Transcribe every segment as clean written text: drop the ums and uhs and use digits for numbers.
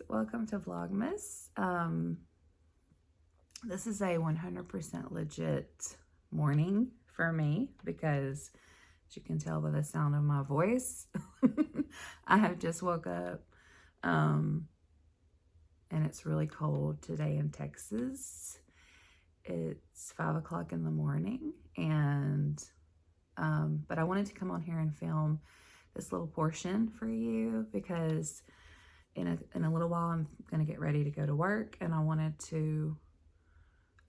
welcome to Vlogmas. This is a 100% legit morning for me because, as you can tell by the sound of my voice, I have just woke up and it's really cold today in Texas. It's 5 o'clock in the morning, and but I wanted to come on here and film this little portion for you because in a little while I'm going to get ready to go to work, and I wanted to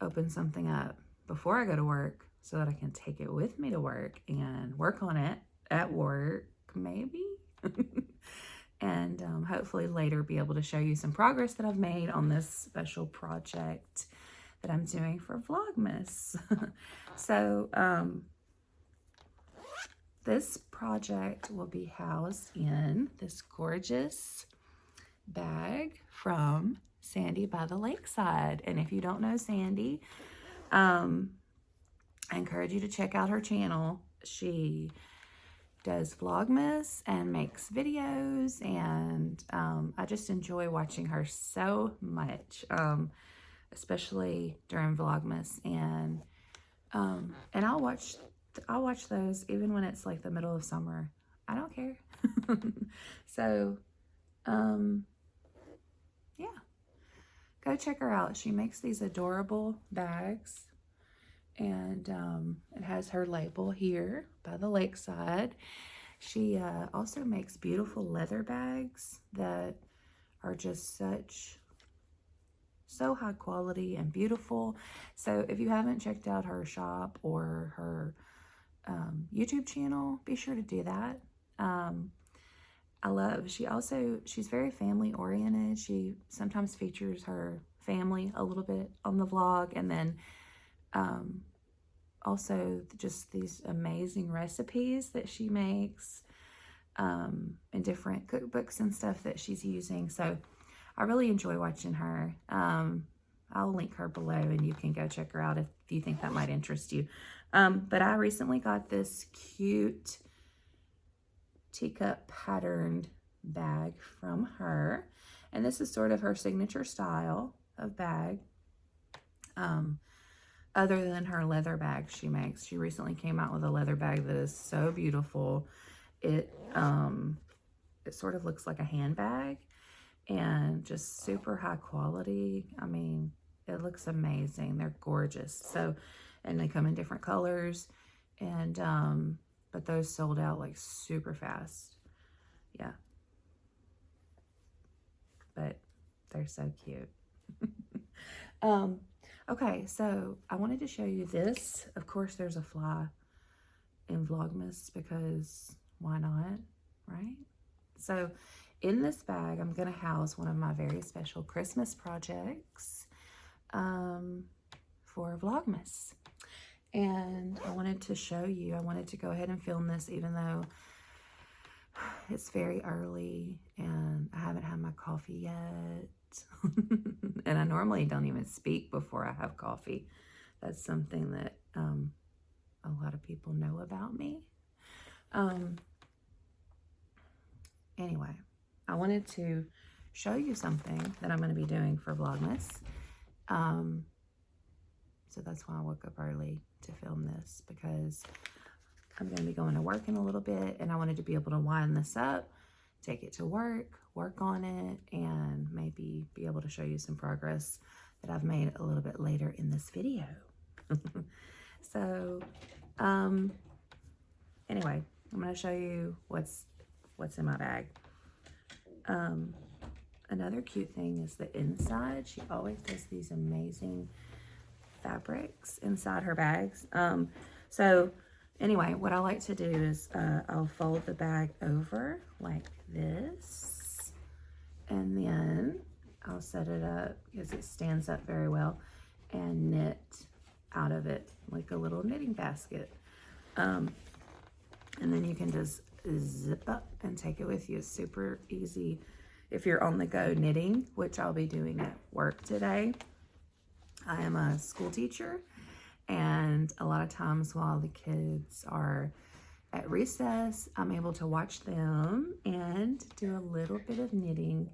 open something up before I go to work so that I can take it with me to work and work on it at work, maybe. And hopefully later be able to show you some progress that I've made on this special project that I'm doing for Vlogmas. So this project will be housed in this gorgeous bag from Sandy by the Lakeside. And if you don't know Sandy, I encourage you to check out her channel. She does Vlogmas and makes videos, and I just enjoy watching her so much, especially during Vlogmas. And I'll watch those even when it's like the middle of summer. I don't care. So yeah, go check her out. She makes these adorable bags, and it has her label here by the Lakeside. She also makes beautiful leather bags that are just so high quality and beautiful. So if you haven't checked out her shop or her YouTube channel, be sure to do that. She's very family oriented. She sometimes features her family a little bit on the vlog, and then also just these amazing recipes that she makes and different cookbooks and stuff that she's using. So I really enjoy watching her. I'll link her below and you can go check her out if you think that might interest you. But I recently got this cute teacup patterned bag from her, and this is sort of her signature style of bag. Other than her leather bags she makes. She recently came out with a leather bag that is so beautiful. It sort of looks like a handbag and just super high quality. I mean, it looks amazing. They're gorgeous. So, and they come in different colors, and but those sold out like super fast. Yeah, but they're so cute. Okay, so I wanted to show you this. Of course, there's a fly in Vlogmas because why not, right? So in this bag, I'm going to house one of my very special Christmas projects for Vlogmas. And I wanted to show you, I wanted to go ahead and film this even though it's very early and I haven't had my coffee yet. And I normally don't even speak before I have coffee. That's something that a lot of people know about me. Anyway, I wanted to show you something that I'm going to be doing for Vlogmas. So that's why I woke up early to film this, because I'm going to be going to work in a little bit, and I wanted to be able to wind this up, take it to work on it, and maybe be able to show you some progress that I've made a little bit later in this video. So, anyway, I'm going to show you what's in my bag. Another cute thing is the inside. She always does these amazing fabrics inside her bags. So anyway, what I like to do is I'll fold the bag over like this, and then I'll set it up because it stands up very well, and knit out of it like a little knitting basket. And then you can just zip up and take it with you. It's super easy if you're on the go knitting, which I'll be doing at work today. I am a school teacher, and a lot of times while the kids are at recess, I'm able to watch them and do a little bit of knitting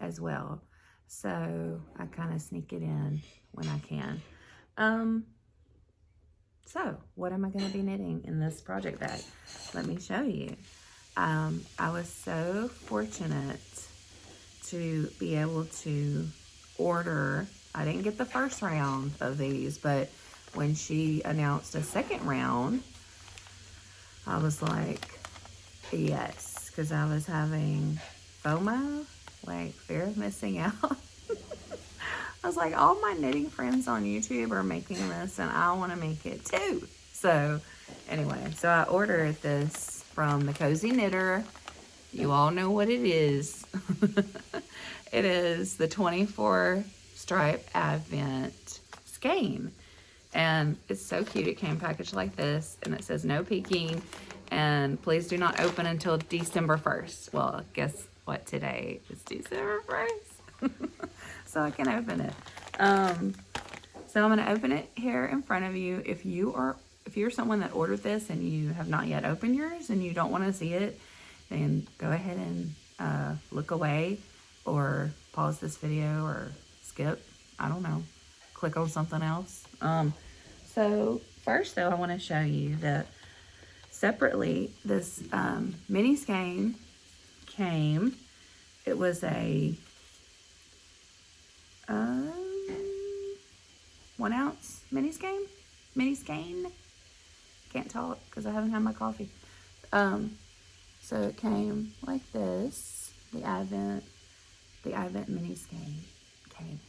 as well. So I kind of sneak it in when I can. So what am I going to be knitting in this project bag? Let me show you. I was so fortunate to be able to order. I didn't get the first round of these, but when she announced a second round, I was like, yes, because I was having FOMO, like fear of missing out. I was like, all my knitting friends on YouTube are making this and I want to make it too. So anyway, so I ordered this from the Cozy Knitter. You all know what it is. It is the 24 stripe Advent skein. And it's so cute. It came packaged like this and it says no peeking and please do not open until December 1st. Well, guess what today is December 1st. So I can open it. So I'm going to open it here in front of you. If you're someone that ordered this and you have not yet opened yours and you don't want to see it, then go ahead and look away or pause this video or skip. I don't know. Click on something else. So first though, I want to show you that separately this mini skein came. It was a 1 ounce mini skein. Can't talk because I haven't had my coffee. So it came like this. The Advent mini skein came,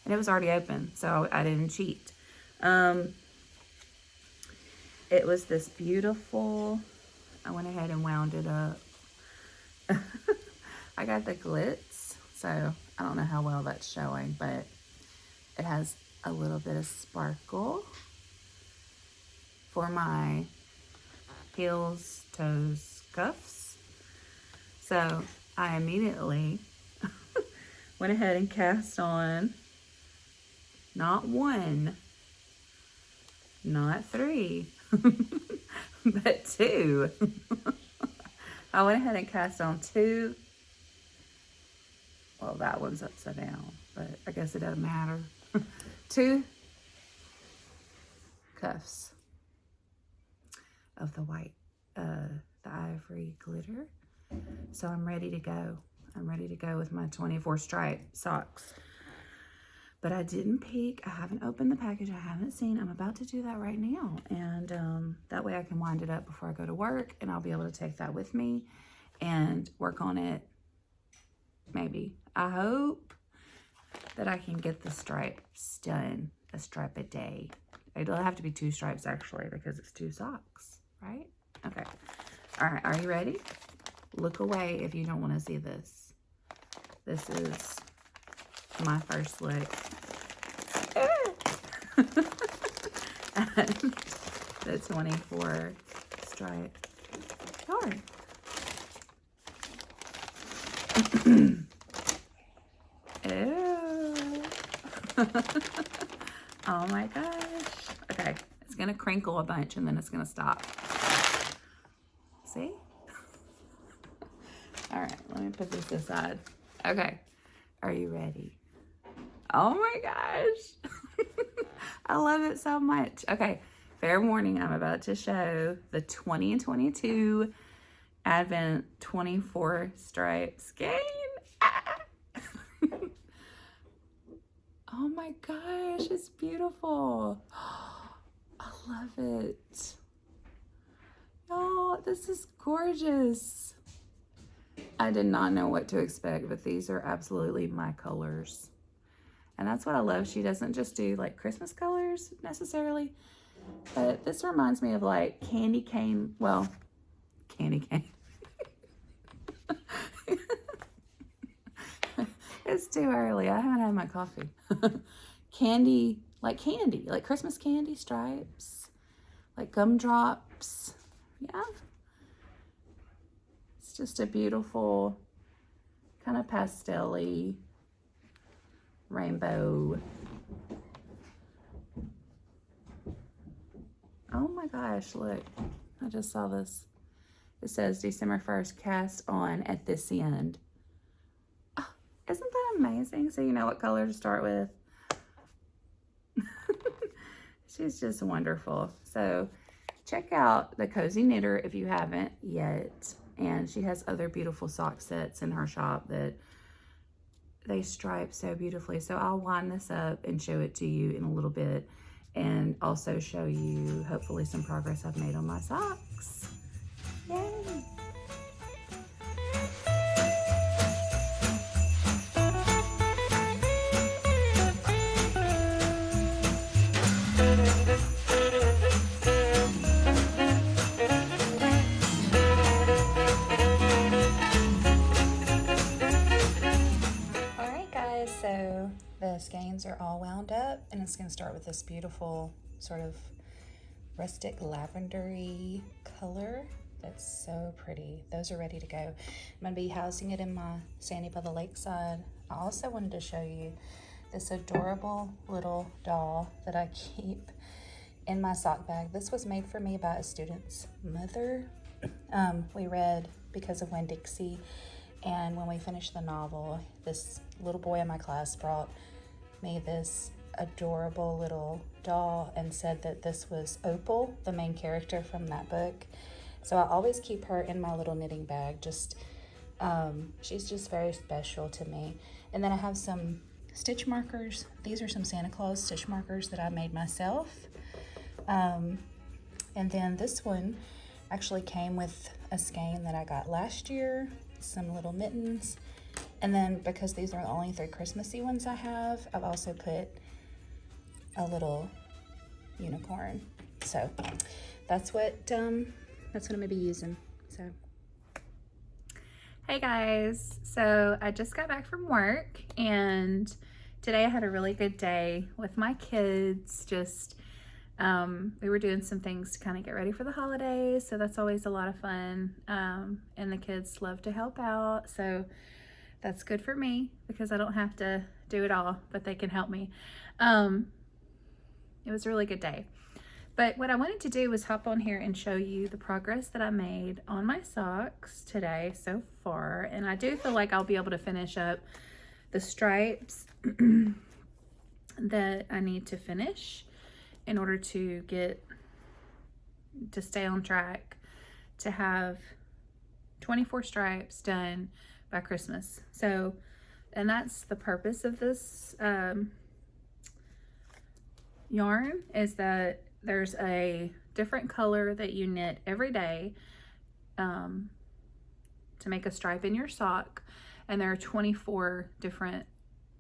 and it was already open, so I didn't cheat. It was this beautiful. I went ahead and wound it up. I got the glitz, so I don't know how well that's showing, but it has a little bit of sparkle for my heels, toes, cuffs. So I immediately went ahead and cast on not 1, not 3, but 2. I went ahead and cast on 2. Well, that one's upside down, but I guess it doesn't matter. 2 cuffs of the white, the ivory glitter. So I'm ready to go. I'm ready to go with my 24 stripe socks. But I didn't peek. I haven't opened the package. I haven't seen. I'm about to do that right now. And that way I can wind it up before I go to work. And I'll be able to take that with me and work on it. Maybe. I hope that I can get the stripes done. A stripe a day. It'll have to be 2 stripes actually because it's 2 socks. Right? Okay. All right. Are you ready? Look away if you don't want to see this. This is my first look at the 24 stripe yarn. Ew. Oh my gosh. Okay, it's gonna crinkle a bunch and then it's gonna stop. See? All right, let me put this aside. Okay, are you ready? Oh my gosh. I love it so much. Okay, fair warning, I'm about to show the 20 and 22 Advent 24 stripe skein. Ah. Oh my gosh, it's beautiful. I love it. Oh, this is gorgeous. I did not know what to expect, but these are absolutely my colors. And that's what I love. She doesn't just do like Christmas colors necessarily, but this reminds me of like candy cane. Well, candy cane. It's too early. I haven't had my coffee. Candy, like Christmas candy stripes, like gumdrops. Yeah. It's just a beautiful kind of pastel-y rainbow. Oh my gosh, look. I just saw this. It says December 1st, cast on at this end. Oh, Isn't that amazing? So you know what color to start with. She's just wonderful. So check out the Cozy Knitter if you haven't yet. And she has other beautiful sock sets in her shop that they stripe so beautifully. So I'll wind this up and show it to you in a little bit, and also show you hopefully some progress I've made on my socks. Yay! So the skeins are all wound up, and it's going to start with this beautiful sort of rustic lavendery color that's so pretty. Those are ready to go. I'm going to be housing it in my Sandy by the Lakeside. I also wanted to show you this adorable little doll that I keep in my sock bag. This was made for me by a student's mother. We read Because of Winn-Dixie. And when we finished the novel, this little boy in my class brought me this adorable little doll and said that this was Opal, the main character from that book. So I always keep her in my little knitting bag. She's just very special to me. And then I have some stitch markers. These are some Santa Claus stitch markers that I made myself. And then this one actually came with a skein that I got last year. Some little mittens, and then because these are the only 3 Christmassy ones I have, I've also put a little unicorn. So that's what I'm gonna be using. So hey guys, so I just got back from work, and today I had a really good day with my kids. We were doing some things to kind of get ready for the holidays, so that's always a lot of fun, and the kids love to help out, so that's good for me because I don't have to do it all, but they can help me. It was a really good day, but what I wanted to do was hop on here and show you the progress that I made on my socks today so far, and I do feel like I'll be able to finish up the stripes that I need to finish in order to stay on track to have 24 stripes done by Christmas. So, and that's the purpose of this yarn, is that there's a different color that you knit every day to make a stripe in your sock, and there are 24 different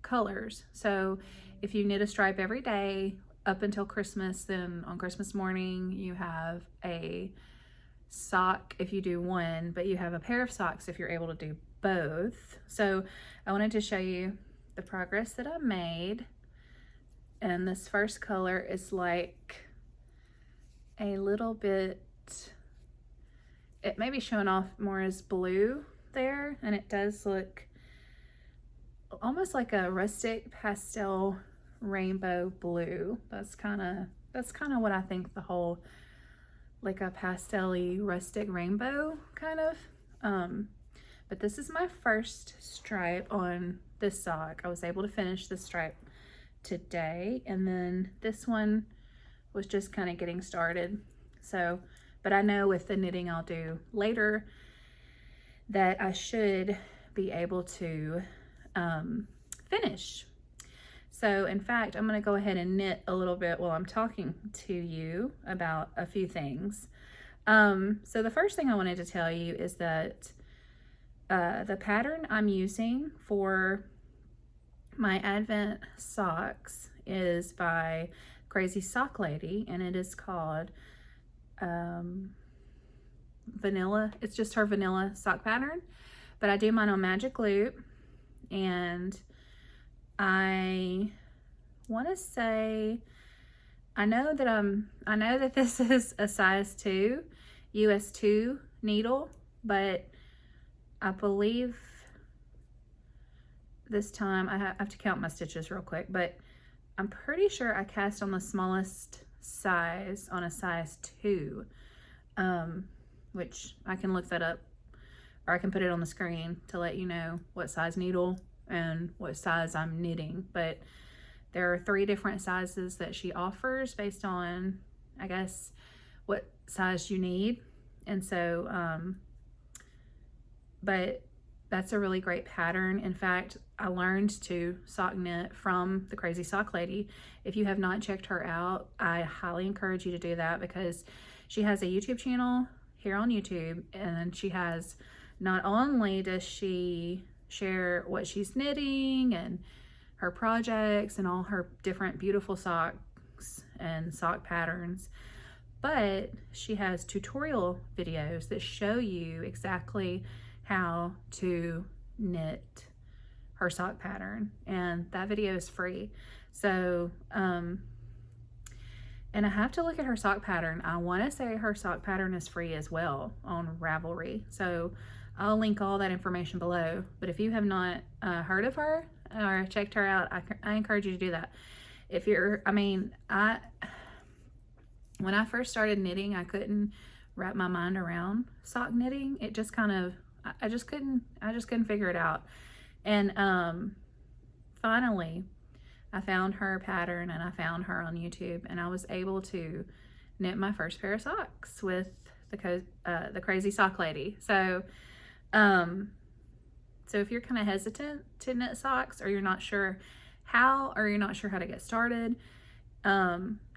colors. So if you knit a stripe every day up until Christmas, then on Christmas morning you have a sock if you do one, but you have a pair of socks if you're able to do both. So I wanted to show you the progress that I made, and this first color is like a little bit, it may be showing off more as blue there, and it does look almost like a rustic pastel rainbow blue. That's kind of what I think the whole, like a pastel-y rustic rainbow kind of. But this is my first stripe on this sock. I was able to finish this stripe today, and then this one was just kind of getting started. So, but I know with the knitting I'll do later that I should be able to finish. So in fact, I'm going to go ahead and knit a little bit while I'm talking to you about a few things. So the first thing I wanted to tell you is that the pattern I'm using for my Advent socks is by Crazy Sock Lady, and it is called Vanilla. It's just her vanilla sock pattern, but I do mine on Magic Loop, and I want to say, I know that this is a size 2, US 2 needle, but I believe this time I have to count my stitches real quick, but I'm pretty sure I cast on the smallest size on a size 2, which I can look that up, or I can put it on the screen to let you know what size needle and what size I'm knitting. But there are 3 different sizes that she offers based on, I guess, what size you need. And so, but that's a really great pattern. In fact, I learned to sock knit from the Crazy Sock Lady. If you have not checked her out, I highly encourage you to do that, because she has a YouTube channel here on YouTube, and she has, not only does she share what she's knitting and her projects and all her different beautiful socks and sock patterns, but she has tutorial videos that show you exactly how to knit her sock pattern, and that video is free. So and I have to look at her sock pattern. I want to say her sock pattern is free as well on Ravelry, so I'll link all that information below. But if you have not heard of her or checked her out, I encourage you to do that. If you're, I mean, when I first started knitting, I couldn't wrap my mind around sock knitting. It just kind of, I just couldn't figure it out. And finally I found her pattern, and I found her on YouTube, and I was able to knit my first pair of socks with the Crazy Sock Lady. So so if you're kind of hesitant to knit socks, or you're not sure how, or you're not sure how to get started,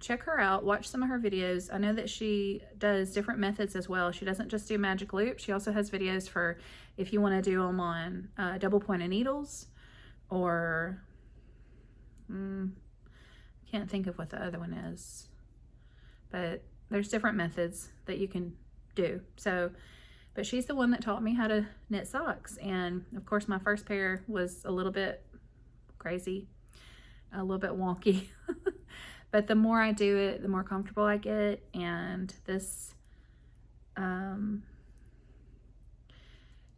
check her out, watch some of her videos. I know that she does different methods as well. She doesn't just do magic loops. She also has videos for if you want to do them on double pointed needles, or can't think of what the other one is, but there's different methods that you can do. So, but she's the one that taught me how to knit socks. And of course my first pair was a little bit crazy, a little bit wonky. But the more I do it, the more comfortable I get. And this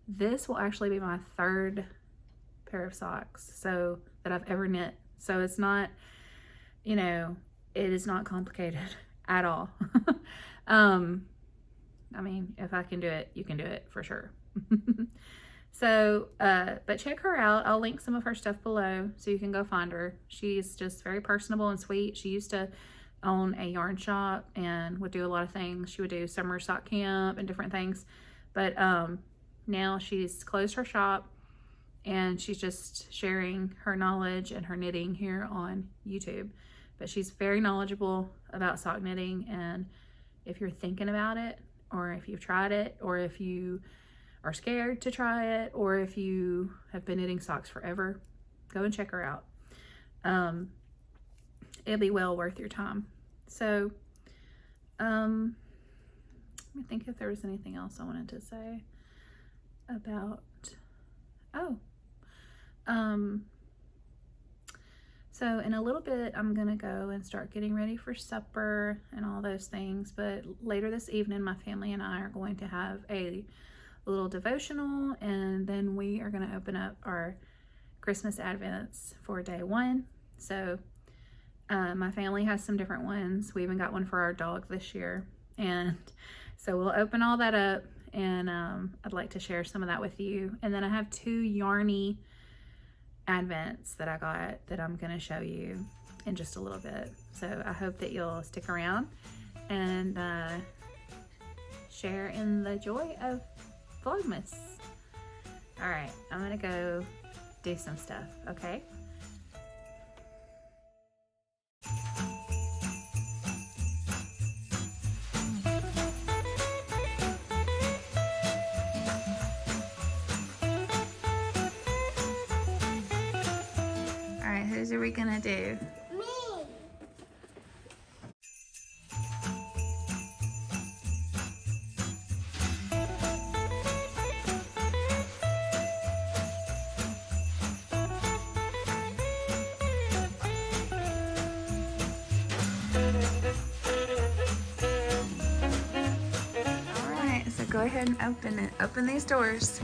this will actually be my 3rd pair of socks so that I've ever knit. So it's not, you know, it is not complicated at all. I mean, if I can do it, you can do it for sure. So, but check her out. I'll link some of her stuff below so you can go find her. She's just very personable and sweet. She used to own a yarn shop and would do a lot of things. She would do summer sock camp and different things. But now she's closed her shop, and she's just sharing her knowledge and her knitting here on YouTube. But she's very knowledgeable about sock knitting, and if you're thinking about it, or if you've tried it, or if you are scared to try it, or if you have been knitting socks forever, go and check her out. It'll be well worth your time. So let me think if there was anything else I wanted to say about, so in a little bit I'm gonna go and start getting ready for supper and all those things. But later this evening, my family and I are going to have a little devotional, and then we are going to open up our Christmas Advents for day 1. So my family has some different ones. We even got one for our dog this year, and so we'll open all that up, and I'd like to share some of that with you. And then I have 2 yarny Advents that I got that I'm going to show you in just a little bit. So I hope that you'll stick around and share in the joy of Vlogmas. All right, I'm gonna go do some stuff, okay? All right, whose are we gonna do? Go ahead and open it. Open these doors.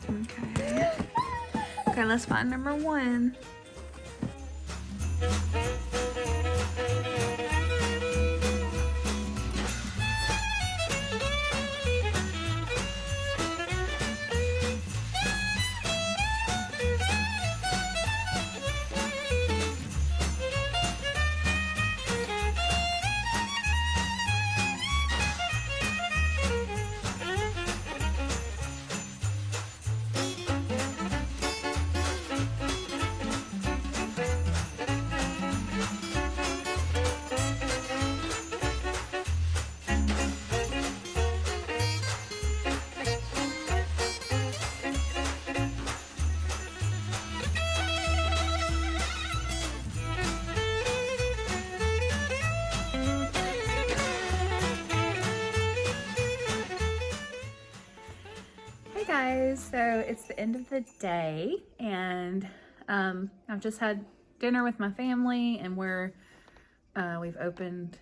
Okay. Okay, let's find number 1. guys, so it's the end of the day and I've just had dinner with my family and we've opened,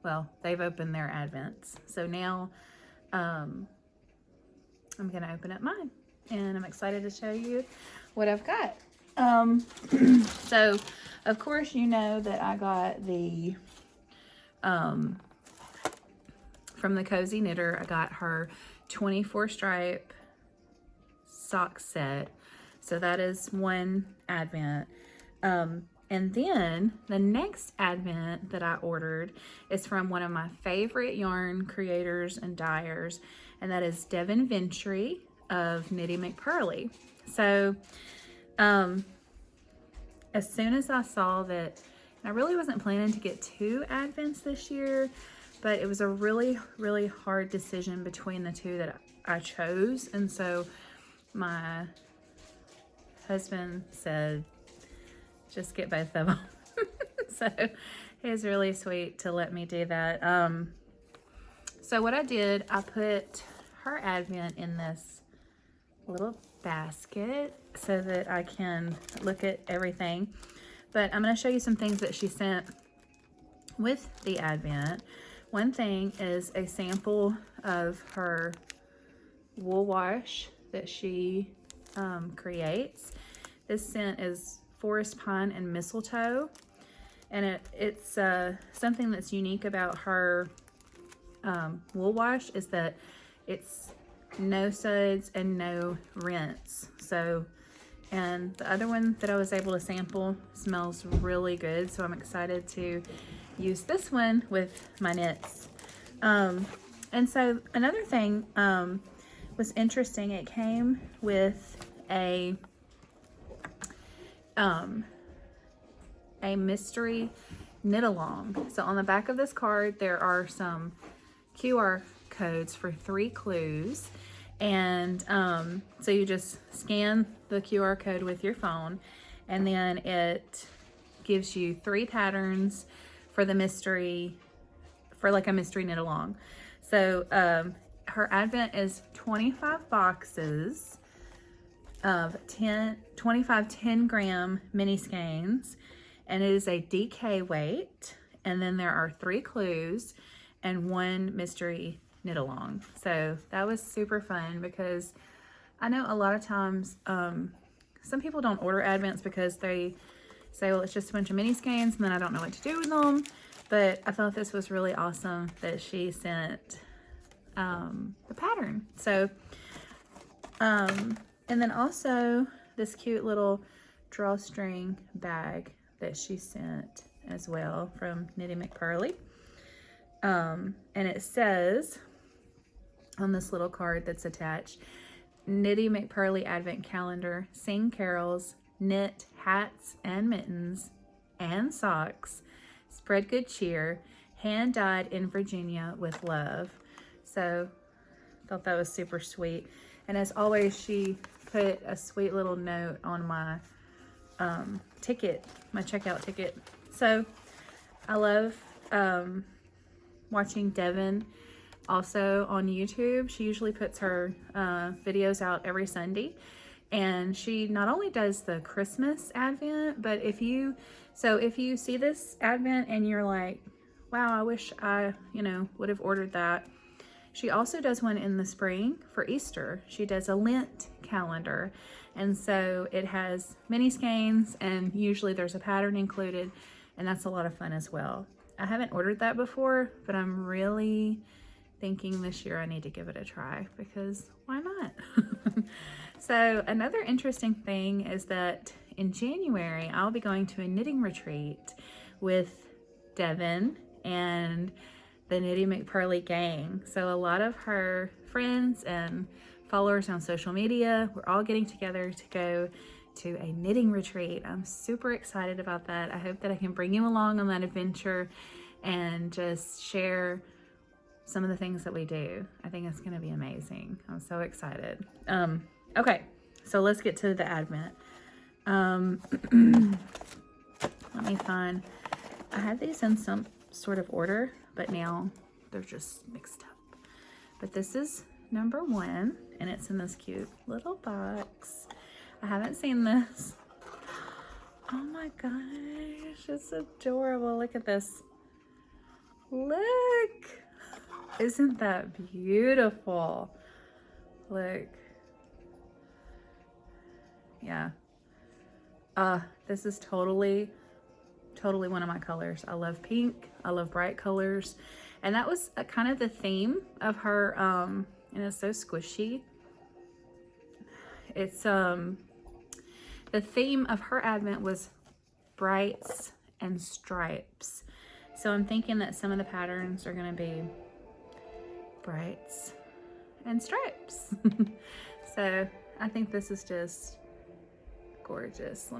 well, they've opened their Advents. So now I'm gonna open up mine and I'm excited to show you what I've got. So of course you know that I got the from the Cozy Knitter, I got her 24 stripe sock set. So that is one Advent. And then the next Advent that I ordered is from one of my favorite yarn creators and dyers, and that is Devin Ventry of Knitty McPurly. So as soon as I saw that, I really wasn't planning to get 2 Advents this year, but it was a really, really hard decision between the 2 that I chose. And so my husband said, just get both of them. So he was really sweet to let me do that. So what I did, I put her Advent in this little basket so that I can look at everything. But I'm going to show you some things that she sent with the Advent. One thing is a sample of her wool wash that she creates. This scent is forest pine and mistletoe, and it's something that's unique about her wool wash is that it's no suds and no rinse. So, and the other one that I was able to sample smells really good, so I'm excited to use this one with my knits. And so another thing was interesting. It came with a mystery knit along. So on the back of this card there are some QR codes for 3 clues, and so you just scan the QR code with your phone, and then it gives you 3 patterns for the mystery, for like a mystery knit along. So her Advent is 25 boxes of 25 10-gram mini skeins, and it is a DK weight, and then there are 3 clues and 1 mystery knit along. So that was super fun, because I know a lot of times some people don't order Advents because they say, well, it's just a bunch of mini skeins and then I don't know what to do with them. But I thought this was really awesome that she sent the pattern. So and then also this cute little drawstring bag that she sent as well from Knitty McPurly. And it says on this little card that's attached, Knitty McPurly Advent Calendar, sing carols, knit hats and mittens and socks, spread good cheer, hand dyed in Virginia with love. So I thought that was super sweet. And as always, she put a sweet little note on my ticket, my checkout ticket. So I love watching Devin also on YouTube. She usually puts her videos out every Sunday, and she not only does the Christmas Advent, but if you see this Advent and you're like, wow, I wish I would have ordered that, she also does one in the spring for Easter. She does a Lent calendar, and so it has mini skeins and usually there's a pattern included, and that's a lot of fun as well. I haven't ordered that before, but I'm really thinking this year I need to give it a try, because why not? So another interesting thing is that in January I'll be going to a knitting retreat with Devin and the Knitty McPurly gang. So a lot of her friends and followers on social media, we're all getting together to go to a knitting retreat. I'm super excited about that. I hope that I can bring you along on that adventure and just share some of the things that we do. I think it's going to be amazing. I'm so excited. Okay, so let's get to the Advent. Let me find, I had these in some sort of order, but now they're just mixed up. But this is number 1, and it's in this cute little box. I haven't seen this. Oh my gosh, it's adorable. Look at this. Look. Isn't that beautiful? Look. Yeah. This is totally one of my colors. I love pink. I love bright colors. And that was kind of the theme of her, and it's so squishy. It's, the theme of her advent was brights and stripes. So I'm thinking that some of the patterns are going to be brights and stripes. So I think this is just gorgeous.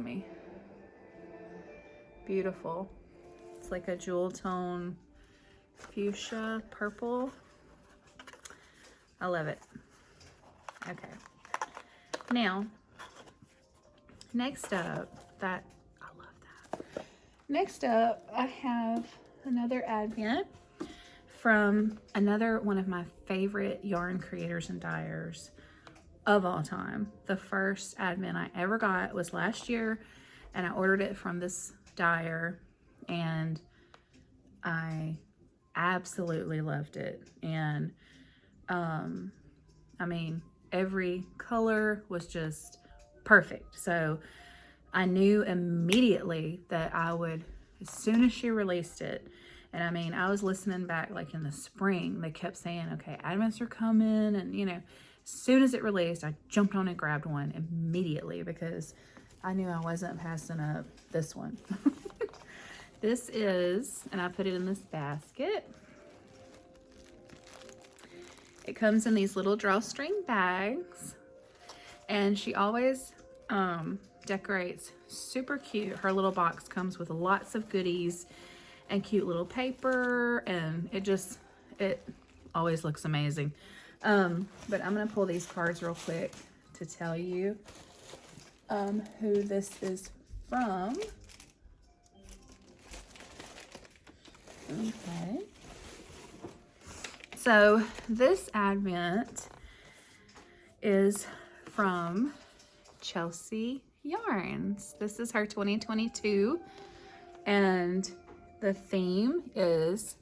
Beautiful. It's like a jewel tone fuchsia purple. I love it. Okay. Now, next up, I love that. Next up, I have another advent from another one of my favorite yarn creators and dyers of all time. The first advent I ever got was last year, and I ordered it from this dyer, and I absolutely loved it. And I mean, every color was just perfect. So I knew immediately that I would, as soon as she released it, and I mean, I was listening back like in the spring, they kept saying, okay, advents are coming, and you know, as soon as it released, I jumped on and grabbed one immediately because I knew I wasn't passing up this one. This is, and I put it in this basket. It comes in these little drawstring bags, and she always decorates super cute. Her little box comes with lots of goodies and cute little paper, and it always looks amazing. But I'm gonna pull these cards real quick to tell you who this is from. Okay. So this advent is from Chelsea Yarns. This is her 2022, and the theme is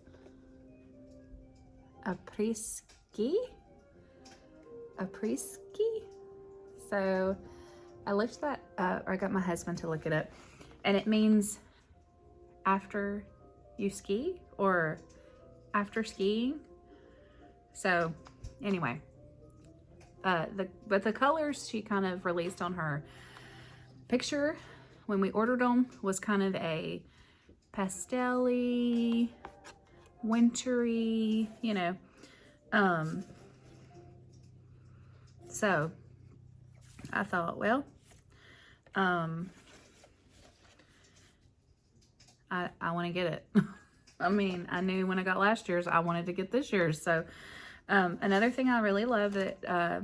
après-ski. So I looked that up, or I got my husband to look it up, and it means after you ski or after skiing. So anyway, but the colors she kind of released on her picture when we ordered them was kind of a pastel-y, wintry, you know. So I thought, well, I want to get it. I mean, I knew when I got last year's, I wanted to get this year's. So another thing I really love that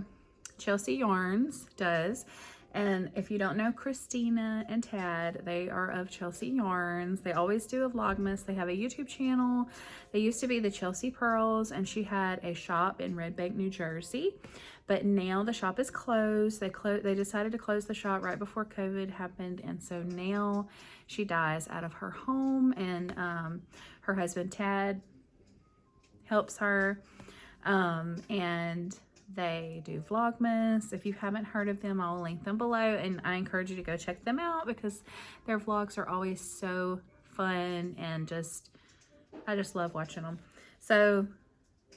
Chelsea Yarns does, and if you don't know Christina and Tad, they are of Chelsea Yarns. They always do a Vlogmas. They have a YouTube channel. They used to be the Chelsea Pearls, and she had a shop in Red Bank, New Jersey. But now the shop is closed. They decided to close the shop right before COVID happened, and so now she dyes out of her home, and her husband Tad helps her, and they do Vlogmas. If you haven't heard of them, I'll link them below, and I encourage you to go check them out because their vlogs are always so fun, and I just love watching them. So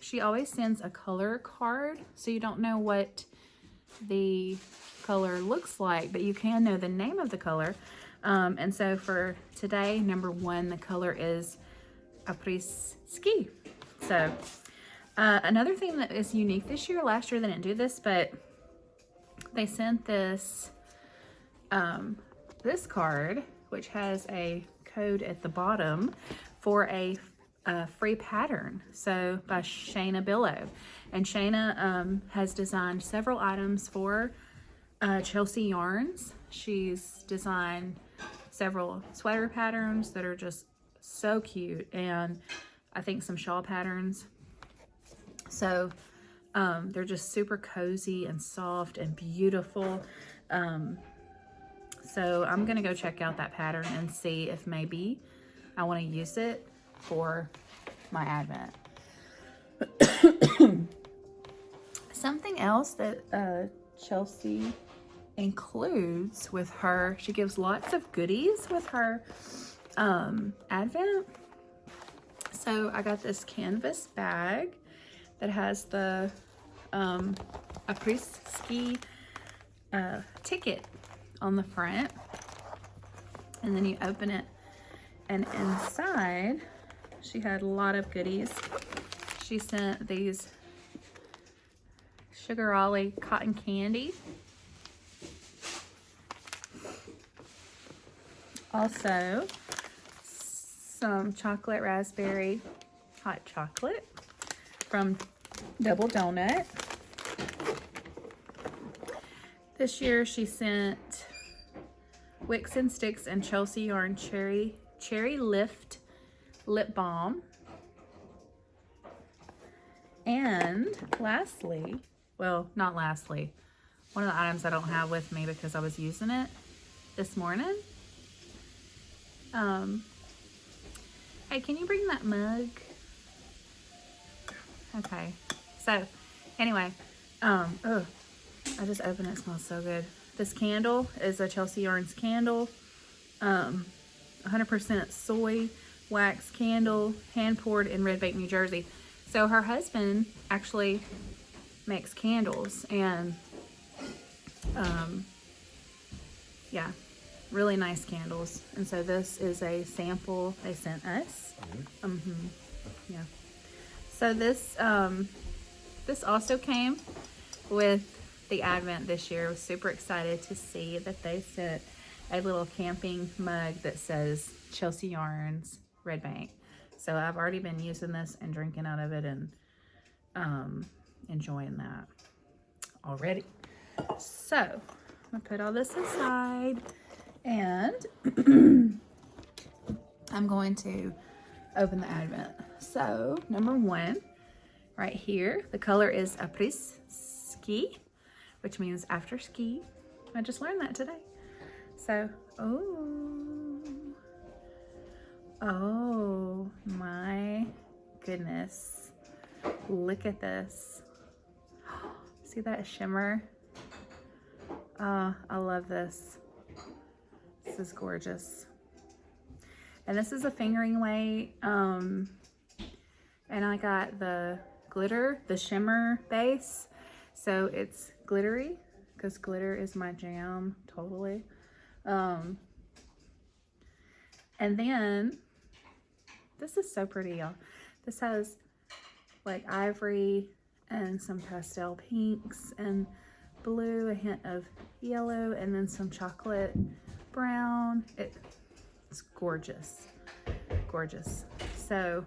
she always sends a color card, so you don't know what the color looks like, but you can know the name of the color. And so for today, number 1, the color is après-ski. So another thing that is unique this year, last year they didn't do this, but they sent this this card, which has a code at the bottom for a free pattern. So by Shayna Billow, and Shayna has designed several items for Chelsea Yarns. She's designed several sweater patterns that are just so cute, and I think some shawl patterns. So They're just super cozy and soft and beautiful. So I'm gonna go check out that pattern and see if maybe I want to use it for my Advent. Something else that Chelsea includes with her, she gives lots of goodies with her Advent. So I got this canvas bag that has the après-ski ticket on the front, and then you open it, and inside she had a lot of goodies. She sent these Sugar Ollie cotton candy, also some chocolate raspberry hot chocolate from Double Donut. This year she sent Wicks and Sticks and Chelsea Yarn Cherry Lift lip balm. And lastly, well, not lastly, one of the items I don't have with me because I was using it this morning. Hey, can you bring that mug? Okay. So, anyway, oh, I just opened it. It smells so good. This candle is a Chelsea Yarns candle. 100% soy wax candle, hand poured in Red Bank, New Jersey. So her husband actually makes candles, and yeah, really nice candles. And so this is a sample they sent us. Yeah. So this this also came with the Advent this year. I was super excited to see that they sent a little camping mug that says Chelsea Yarns Red Bank. So I've already been using this and drinking out of it and enjoying that already. So I'm gonna put all this aside, and I'm going to open the Advent. So number one, right here, the color is après-ski, which means after ski. I just learned that today. So, oh my goodness. Look at this. See that shimmer? Oh, I love this. This is gorgeous. And this is a fingering weight. And I got the glitter, the shimmer base. So it's glittery, because glitter is my jam, totally. And then this is so pretty, y'all. This has like ivory and some pastel pinks and blue, a hint of yellow, and then some chocolate brown. It's gorgeous, gorgeous. So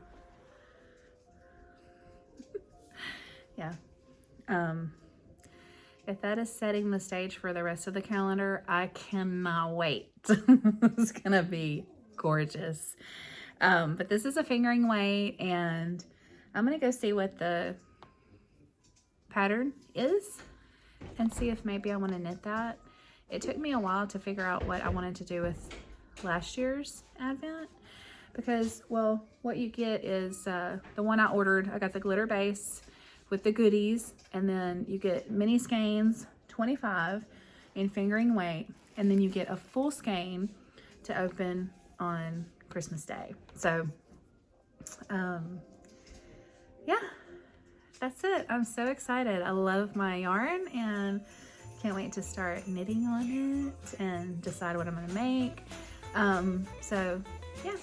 yeah, if that is setting the stage for the rest of the calendar, I cannot wait. It's gonna be gorgeous. But this is a fingering weight, and I'm gonna go see what the pattern is and see if maybe I want to knit that. It took me a while to figure out what I wanted to do with last year's Advent, because, well, what you get is the one I ordered. I got the glitter base with the goodies, and then you get mini skeins, 25 in fingering weight, and then you get a full skein to open on Christmas Day. So yeah, that's it. I'm so excited. I love my yarn and can't wait to start knitting on it and decide what I'm gonna make. So yeah.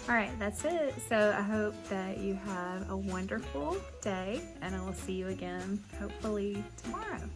All right, that's it. So I hope that you have a wonderful day, and I will see you again hopefully tomorrow.